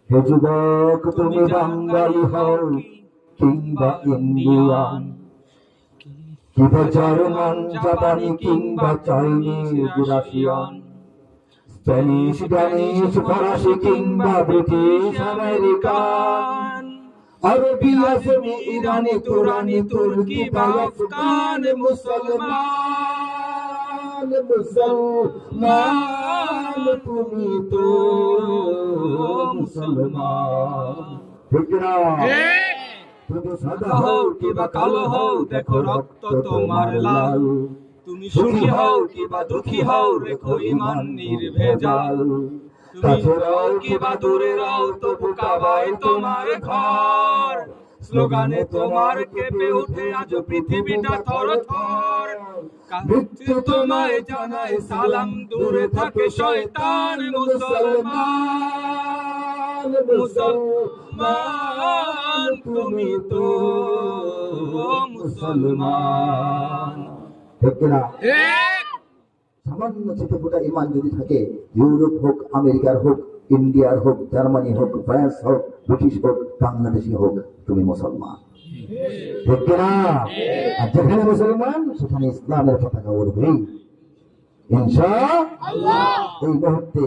হে যুবক তুমি বাঙালি হও কিংবা ইন্ডিয়ান, কিংবা জার্মান, জাপানি কিংবা চাইনিজ, রাশিয়ান, স্প্যানিশ, ড্যানিশ, ফরাসি কিংবা ব্রিটিশ আমেরিকান, আরবি, আজমি, ইরানি, তুরানি, তুর্কি বা আফগান, মুসলমান, মুসলমান তুমি তো মুসলমান। ঠিক না? তুমি সাদা হও কিংবা কালো হও, দেখো রক্ত তোমার লাল। তুমি সুখী হও কিংবা দুঃখী হও, রেখো ঈমান নির্ভেজাল। কাছে রও কিংবা দূরে রও, তবু কাবায় তোমার ঘর। স্লোগানে তোমার কেঁপে ওঠে আজ পৃথিবীটা থরথর। মৃত্যু তোমায় জানায় সালাম, দূরে থাকে শয়তান। মুসলমান, মুসলমান তুমি তো মুসলমান। ঠিক না? সামান্য ছিটেফোঁটা ঈমান যদি থাকে, ইউরোপ হোক, আমেরিকার হোক, ইন্ডিয়ার হোক, জার্মানি হোক, ফ্রান্স হোক, ব্রিটিশ হোক, বাংলাদেশি হোক, তুমি মুসলমান। ঠিক না? আর যেখানে মুসলমান সেখানে ইসলামের পতাকা উড়বেই ইনশাআল্লাহ। এই মুহূর্তে